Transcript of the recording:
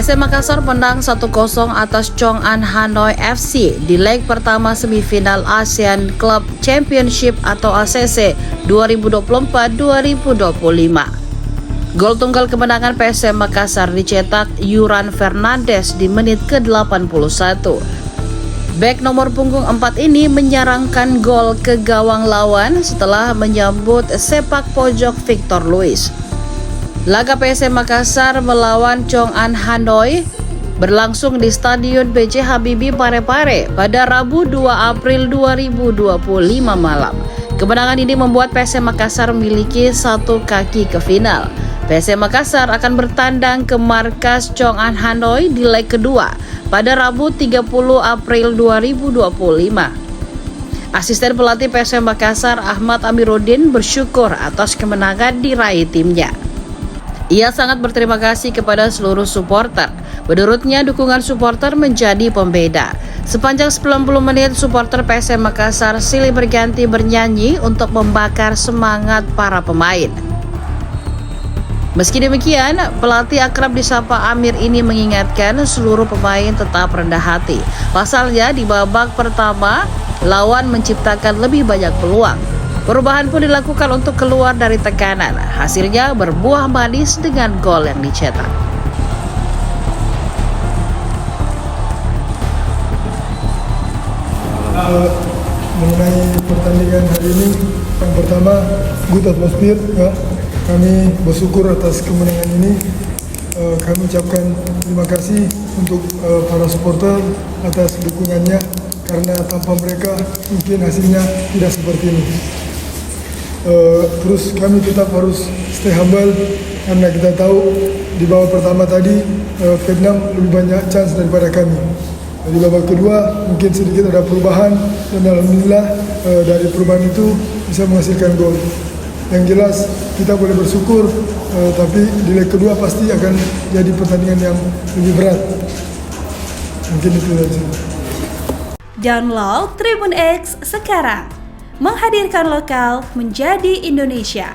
PSM Makassar menang 1-0 atas Chong'an Hanoi FC di leg pertama semifinal ASEAN Club Championship atau ACC 2024-2025. Gol tunggal kemenangan PSM Makassar dicetak Yuran Fernandes di menit ke-81. Bek nomor punggung 4 ini menyerangkan gol ke gawang lawan setelah menyambut sepak pojok Victor Luis. Laga PSM Makassar melawan Chong'an Hanoi berlangsung di Stadion B.J. Habibie Parepare pada Rabu 2 April 2025 malam. Kemenangan ini membuat PSM Makassar memiliki satu kaki ke final. PSM Makassar akan bertandang ke markas Chong'an Hanoi di leg kedua pada Rabu 30 April 2025. Asisten pelatih PSM Makassar Ahmad Amiruddin bersyukur atas kemenangan diraih timnya. Ia sangat berterima kasih kepada seluruh supporter. Menurutnya, dukungan supporter menjadi pembeda. Sepanjang 90 menit, supporter PSM Makassar silih berganti bernyanyi untuk membakar semangat para pemain. Meski demikian, pelatih akrab disapa Amir ini mengingatkan seluruh pemain tetap rendah hati. Pasalnya, di babak pertama, lawan menciptakan lebih banyak peluang. Perubahan pun dilakukan untuk keluar dari tekanan. Hasilnya berbuah manis dengan gol yang dicetak. Mengenai pertandingan hari ini, yang pertama, good atmosphere. Ya. Kami bersyukur atas kemenangan ini. Kami ucapkan terima kasih untuk para supporter atas dukungannya, karena tanpa mereka mungkin hasilnya tidak seperti ini. Terus kami tetap harus stay humble, karena kita tahu di babak pertama tadi Vietnam lebih banyak chance daripada kami. Di babak kedua mungkin sedikit ada perubahan, dan alhamdulillah dari perubahan itu bisa menghasilkan gol. Yang jelas kita boleh bersyukur, tapi di leg kedua pasti akan jadi pertandingan yang lebih berat. Mungkin itu saja. Download Tribun X sekarang, menghadirkan lokal menjadi Indonesia.